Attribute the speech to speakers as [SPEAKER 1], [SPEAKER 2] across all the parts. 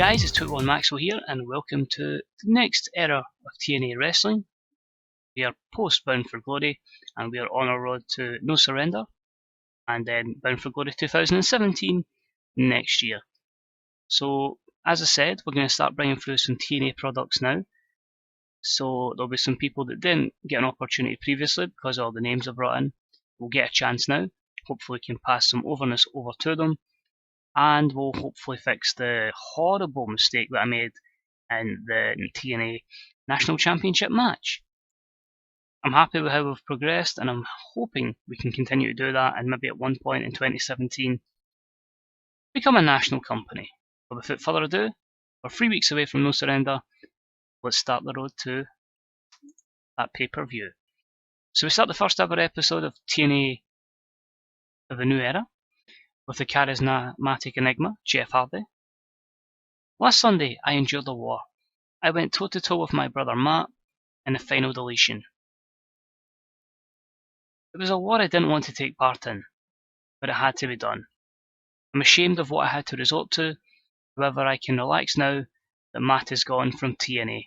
[SPEAKER 1] guys, it's TEW2016 Maxwell here, and welcome to the next era of TNA wrestling. We are post Bound for Glory, and we are on our road to No Surrender, and then Bound for Glory 2017 next year. So, as I said, we're going to start bringing through some TNA products now. So there'll be some people that didn't get an opportunity previously because all the names are brought in. We'll get a chance now. Hopefully we can pass some overness over to them. And we'll hopefully fix the horrible mistake that I made in the TNA National Championship match. I'm happy with how we've progressed, and I'm hoping we can continue to do that, and maybe at one point in 2017 become a national company. But without further ado, we're 3 weeks away from No Surrender. Let's start the road to that pay-per-view. So we start the first ever episode of TNA of the new era with the charismatic enigma, Jeff Hardy. Last Sunday, I endured a war. I went toe-to-toe with my brother Matt in the final deletion. It was a war I didn't want to take part in, but it had to be done. I'm ashamed of what I had to resort to, however I can relax now that Matt is gone from TNA.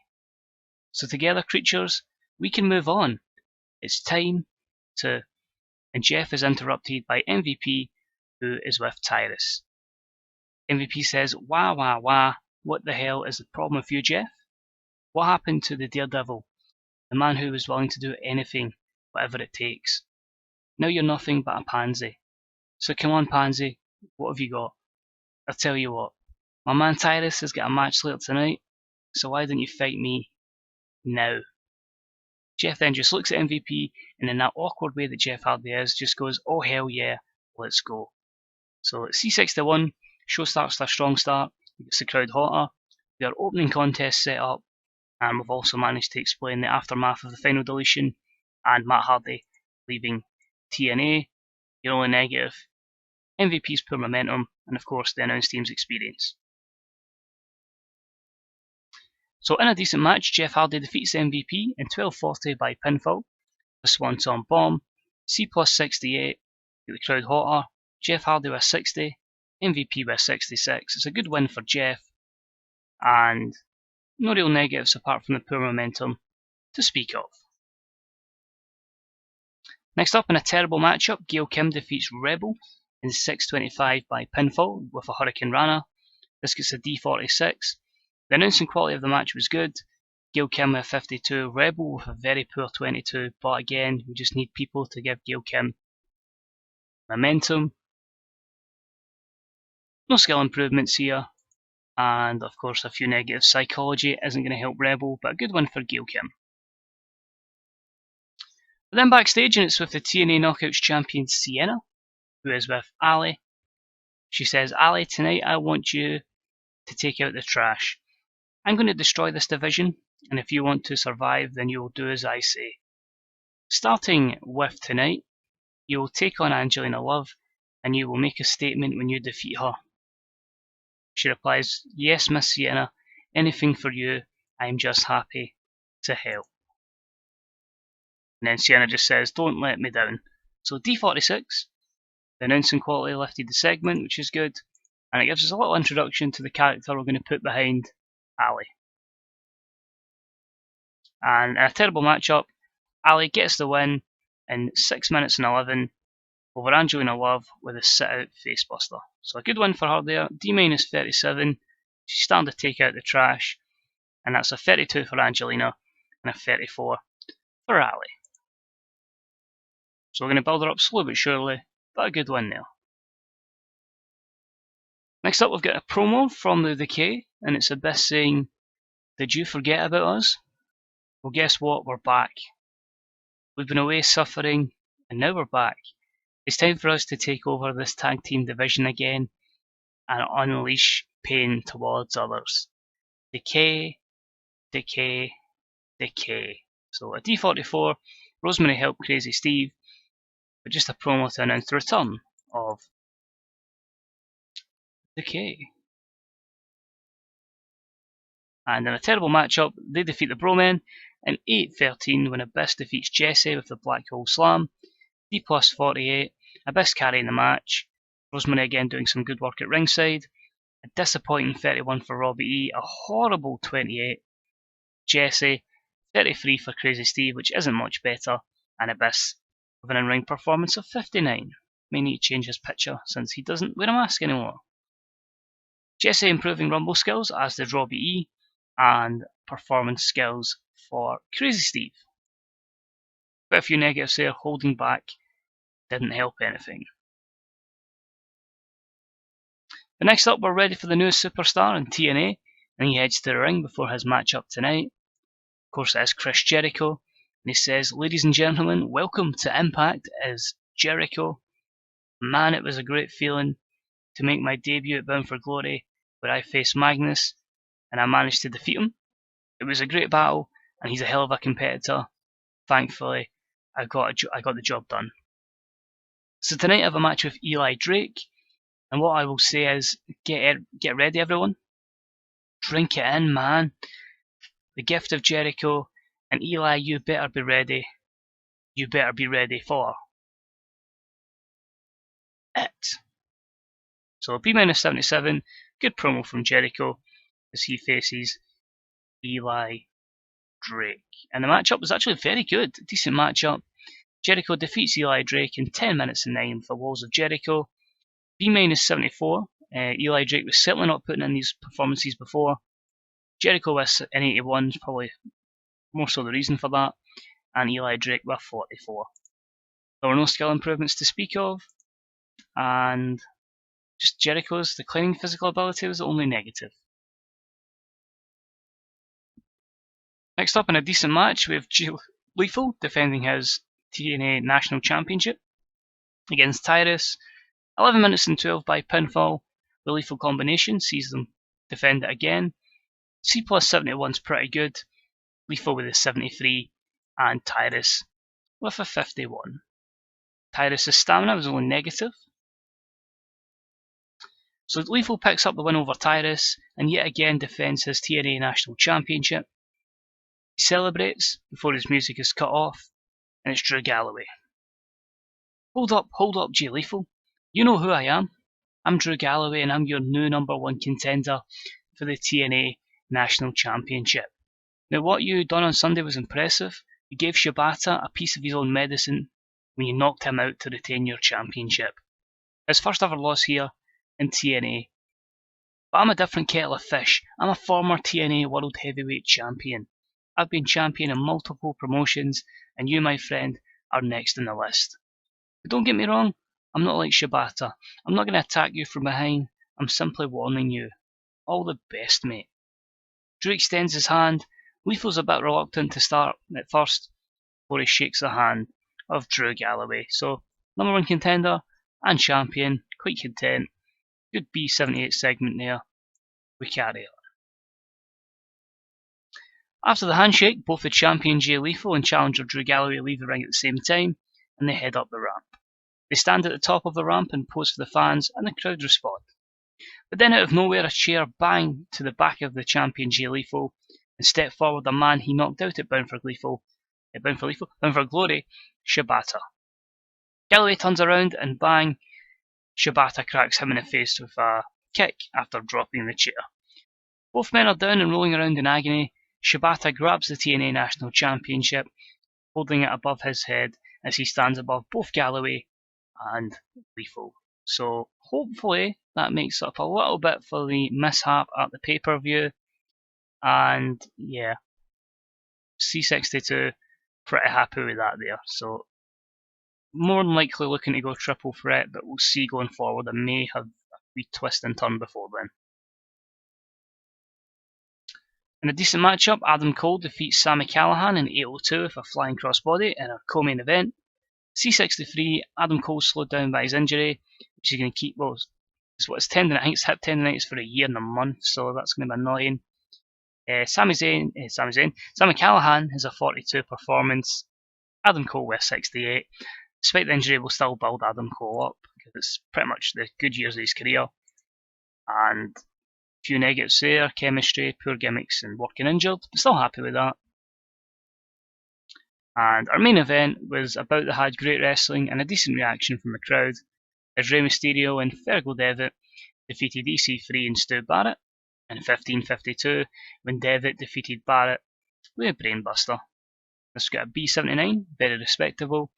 [SPEAKER 1] So together, creatures, we can move on. It's time to... And Jeff is interrupted by MVP, who is with Tyrus. MVP says, wah, what the hell is the problem with you, Jeff? What happened to the daredevil, the man who was willing to do anything, whatever it takes? Now you're nothing but a pansy. So come on, pansy, what have you got? I'll tell you what, my man Tyrus has got a match later tonight, so why don't you fight me now? Jeff then just looks at MVP, and in that awkward way that Jeff Hardy is, just goes, oh hell yeah, let's go. So C61, show starts to a strong start, it gets the crowd hotter, we are opening contest set up, and we've also managed to explain the aftermath of the final deletion and Matt Hardy leaving TNA, your only negative, MVP's poor momentum, and of course the announced team's experience. So in a decent match, Jeff Hardy defeats MVP in 12:40 by pinfall, the Swanton Bomb, C plus 68, get the crowd hotter, Jeff Hardy with 60, MVP with 66. It's a good win for Jeff, and no real negatives apart from the poor momentum to speak of. Next up, in a terrible matchup, Gail Kim defeats Rebel in 6:25 by pinfall with a Hurricane Rana. This gets a D46. The announcing quality of the match was good. Gail Kim with 52, Rebel with a very poor 22, but again, we just need people to give Gail Kim momentum. No skill improvements here, and of course a few negatives. Psychology isn't going to help Rebel, but a good one for Gail Kim. But then backstage, and it's with the TNA Knockouts champion Sienna, who is with Ali. She says, Ali, tonight I want you to take out the trash. I'm going to destroy this division, and if you want to survive, then you will do as I say. Starting with tonight, you will take on Angelina Love, and you will make a statement when you defeat her. She replies, yes, Miss Sienna, anything for you, I'm just happy to help. And then Sienna just says, don't let me down. So D46, the announcing quality lifted the segment, which is good, and it gives us a little introduction to the character we're going to put behind Ali. And in a terrible matchup, Ali gets the win in 6 minutes and 11 over Angelina Love with a sit-out facebuster. So a good win for her there. D-37. She's starting to take out the trash. And that's a 32 for Angelina and a 34 for Ali. So we're going to build her up slowly but surely, but a good win there. Next up, we've got a promo from the Decay, and it's Abyss saying, did you forget about us? Well, guess what? We're back. We've been away suffering, and now we're back. It's time for us to take over this tag team division again and unleash pain towards others. Decay, decay, decay. So a D44, Rosemary helped Crazy Steve, but just a promo to announce the return of Decay. And in a terrible matchup, they defeat the Bromen in 8:13 when Abyss defeats Jesse with the Black Hole Slam. D plus 48, Abyss carrying the match. Rosemary again doing some good work at ringside. A disappointing 31 for Robbie E, a horrible 28. Jesse, 33 for Crazy Steve, which isn't much better, and Abyss with an in-ring performance of 59. May need to change his picture since he doesn't wear a mask anymore. Jesse improving Rumble skills, as did Robbie E, and performance skills for Crazy Steve. But a few negatives there, holding back didn't help anything. But next up, we're ready for the newest superstar in TNA, and he heads to the ring before his matchup tonight. Of course, it is Chris Jericho, and he says, "Ladies and gentlemen, welcome to Impact as Jericho. Man, it was a great feeling to make my debut at Bound for Glory, where I faced Magnus, and I managed to defeat him. It was a great battle, and he's a hell of a competitor. Thankfully, I got the job done." So tonight I have a match with Eli Drake, and what I will say is, get ready, everyone. Drink it in, man. The gift of Jericho, and Eli, you better be ready. You better be ready for it. So B-77, good promo from Jericho as he faces Eli Drake. And the matchup was actually very good, decent matchup. Jericho defeats Eli Drake in 10 minutes and 9 for Walls of Jericho. B-74, Eli Drake was certainly not putting in these performances before. Jericho with an 81 is probably more so the reason for that, and Eli Drake with 44. There were no skill improvements to speak of, and just Jericho's declining physical ability was the only negative. Next up in a decent match, we have Lethal defending his TNA National Championship against Tyrus. 11 minutes and 12 by pinfall. The Lethal combination sees them defend it again. C plus 71 is pretty good. Lethal with a 73 and Tyrus with a 51. Tyrus' stamina was only negative. So Lethal picks up the win over Tyrus and yet again defends his TNA National Championship. He celebrates before his music is cut off, and it's Drew Galloway. Hold up, Jay Lethal. You know who I am. I'm Drew Galloway, and I'm your new #1 contender for the TNA National Championship. Now, what you done on Sunday was impressive. You gave Shibata a piece of his own medicine when you knocked him out to retain your championship. His first ever loss here in TNA. But I'm a different kettle of fish. I'm a former TNA World Heavyweight Champion. I've been champion in multiple promotions, and you, my friend, are next on the list. But don't get me wrong, I'm not like Shibata. I'm not going to attack you from behind. I'm simply warning you. All the best, mate. Drew extends his hand. Lethal's a bit reluctant to start at first before he shakes the hand of Drew Galloway. So, #1 contender and champion, quite content. Good B78 segment there. We carry on. After the handshake, both the champion Jay Lethal and challenger Drew Galloway leave the ring at the same time, and they head up the ramp. They stand at the top of the ramp and pose for the fans, and the crowd respond. But then out of nowhere, a chair bang to the back of the champion Jay Lethal, and step forward a man he knocked out at Bound for Glory, Shibata. Galloway turns around and bang, Shibata cracks him in the face with a kick after dropping the chair. Both men are down and rolling around in agony. Shibata grabs the TNA National Championship, holding it above his head as he stands above both Galloway and Lethal. So hopefully that makes up a little bit for the mishap at the pay-per-view. And yeah, C62 pretty happy with that there. So more than likely looking to go triple threat, but we'll see going forward. I may have a wee twist and turn before then. In a decent matchup, Adam Cole defeats Sami Callihan in 802 with a flying crossbody in a co-main event. C63, Adam Cole slowed down by his injury, which he's going to keep. Well, it's what his tendon. I think it's hip tendonitis for a year and a month, so that's going to be annoying. Sami Callihan has a 42 performance. Adam Cole with 68. Despite the injury, we'll still build Adam Cole up because it's pretty much the good years of his career. And a few negatives there: chemistry, poor gimmicks, and working injured. I'm still happy with that. And our main event was about that had great wrestling and a decent reaction from the crowd, as Rey Mysterio and Fergal Devitt defeated EC3 and Stu Barrett. In 1552, when Devitt defeated Barrett with a brainbuster. This got a B79, very respectable.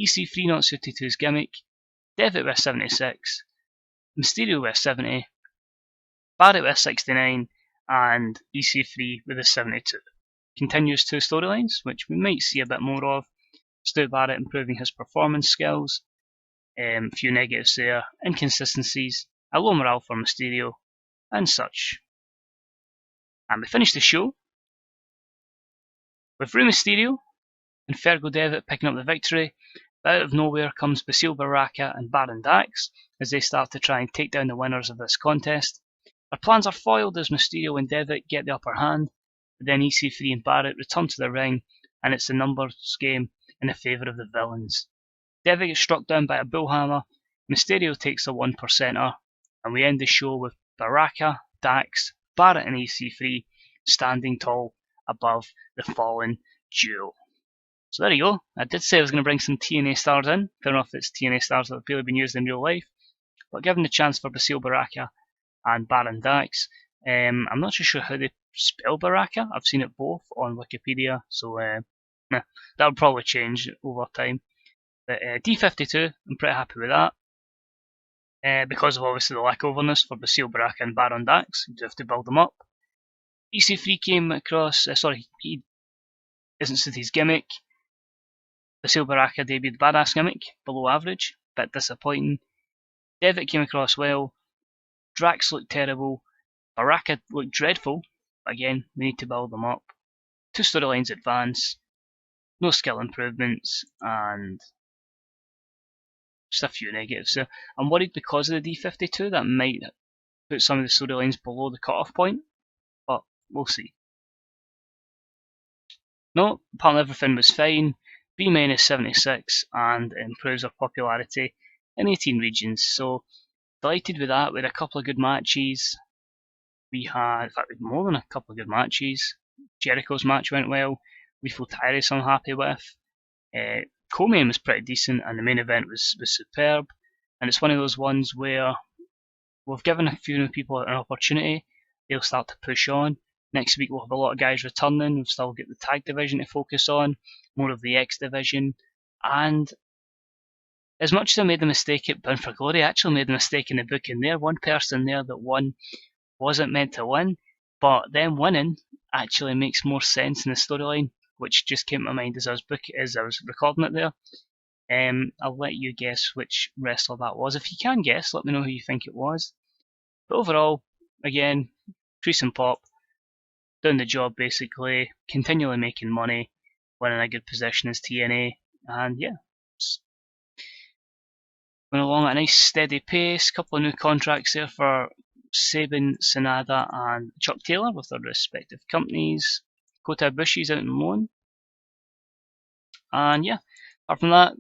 [SPEAKER 1] EC3 not suited to his gimmick. Devitt with 76. Mysterio with 70. Barrett with 69. And EC3 with a 72. Continues two storylines, which we might see a bit more of. Stu Barrett improving his performance skills. A few negatives there. Inconsistencies. A low morale for Mysterio. And such. And we finish the show with Rey Mysterio and Fergal Devitt picking up the victory, but out of nowhere comes Basil Baraka and Baron Dax as they start to try and take down the winners of this contest. Their plans are foiled as Mysterio and Devitt get the upper hand, but then EC3 and Barrett return to the ring, and it's a numbers game in the favour of the villains. Devitt gets struck down by a bullhammer, Mysterio takes a 1%er, and we end the show with Baraka, Dax, Barrett and EC3 standing tall above the fallen duo. So there you go. I did say I was going to bring some TNA stars in. Fair enough, it's TNA stars that have really been used in real life. But given the chance for Basil Baraka and Baron Dax, I'm not too sure how they spell Baraka. I've seen it both on Wikipedia, so that will probably change over time. But D52, I'm pretty happy with that. Because of obviously the lackoverness for Basil Baraka and Baron Dax, you do have to build them up. EC3 came across, he isn't suited his gimmick. Basil Baraka debuted badass gimmick, below average, bit disappointing. Devitt came across well. Drax looked terrible. Baraka looked dreadful. Again, we need to build them up. Two storylines advance. No skill improvements, and just a few negatives. So I'm worried because of the D52 that might put some of the storylines below the cutoff point, but we'll see. No, apparently everything was fine. B- is 76 and improves our popularity in 18 regions. So delighted with that. We had a couple of good matches. We had, in fact, more than a couple of good matches. Jericho's match went well. Lethal Tyrus I'm happy with. Co-main was pretty decent, and the main event was superb. And it's one of those ones where we've given a few people an opportunity. They'll start to push on. Next week we'll have a lot of guys returning. We've still got the tag division to focus on, more of the X division. And as much as I made the mistake at Bound for Glory, I actually made the mistake in the booking there. One person there that won wasn't meant to win, but them winning actually makes more sense in the storyline, which just came to mind as I was recording it there. I'll let you guess which wrestler that was. If you can guess, let me know who you think it was. But overall, again, Crease and Pop, doing the job basically, continually making money, winning a good position as TNA, and yeah, going along at a nice steady pace. Couple of new contracts there for Sabin, Sanada and Chuck Taylor with their respective companies. Kota Ibushi's out on loan. And yeah, apart from that,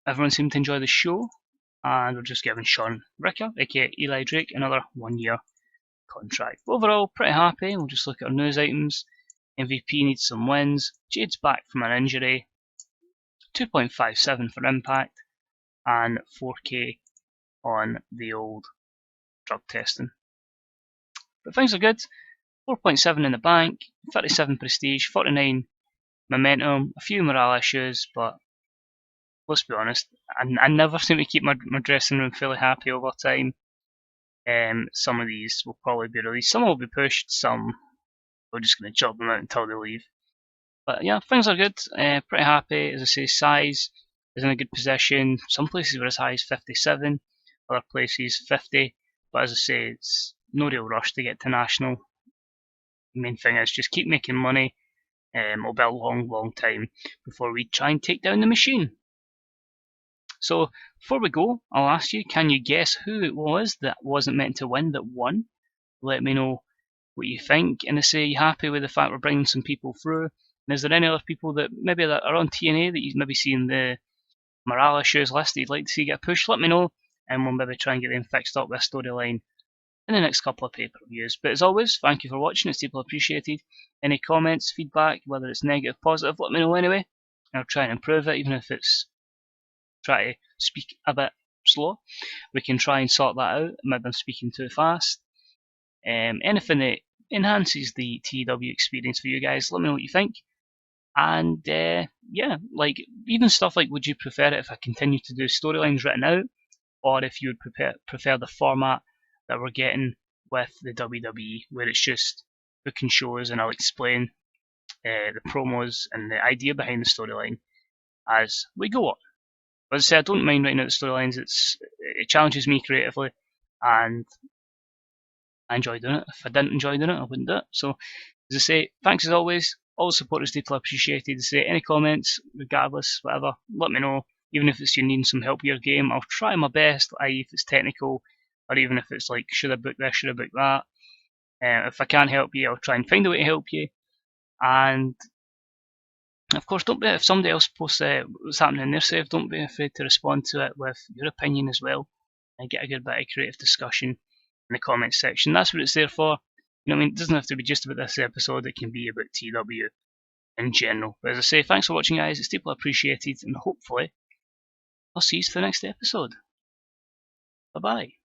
[SPEAKER 1] everyone seemed to enjoy the show, and we're just giving Sean Ricker, aka Eli Drake, another 1 year contract. But overall, pretty happy. We'll just look at our news items. MVP needs some wins. Jade's back from an injury. 2.57 for Impact, and 4K on the old drug testing. But things are good. 4.7 in the bank, 37 prestige, 49 momentum, a few morale issues, but let's be honest, I never seem to keep my dressing room fully happy over time. Some of these will probably be released, some will be pushed, some we're just going to chop them out until they leave. But yeah, things are good, pretty happy. As I say, size is in a good position. Some places were as high as 57, other places 50, but as I say, it's no real rush to get to national. The main thing is just keep making money. It'll be a long time before we try and take down the machine. So before we go, I'll ask you, can you guess who it was that wasn't meant to win that won? Let me know what you think. And I say, are you happy with the fact we're bringing some people through? And is there any other people that maybe that are on TNA that you've maybe seen the morale issues list that you'd like to see get pushed? Let me know, and we'll maybe try and get them fixed up with a storyline in the next couple of pay-per-views. But as always, thank you for watching, it's deeply appreciated. Any comments, feedback, whether it's negative, positive, let me know anyway. I'll try and improve it, even if it's try to speak a bit slow, we can try and sort that out. Maybe I'm speaking too fast. Anything that enhances the TEW experience for you guys, let me know what you think. And yeah, like even stuff like, would you prefer it if I continue to do storylines written out, or if you would prefer the format that we're getting with the WWE, where it's just booking shows and I'll explain the promos and the idea behind the storyline as we go on. But as I say, I don't mind writing out the storylines. It challenges me creatively, and I enjoy doing it. If I didn't enjoy doing it, I wouldn't do it. So, as I say, thanks as always. All the support is deeply appreciated. As I say, any comments, regardless, whatever, let me know. Even if it's you needing some help with your game, I'll try my best, i.e. if it's technical, or even if it's like, should I book this, should I book that. If I can't help you, I'll try and find a way to help you. And of course, don't be, if somebody else posts what's happening in their save, don't be afraid to respond to it with your opinion as well, and get a good bit of creative discussion in the comments section. That's what it's there for. You know what I mean? It doesn't have to be just about this episode, it can be about TW in general. But as I say, thanks for watching, guys. It's deeply appreciated, and hopefully I'll see you for the next episode. Bye bye.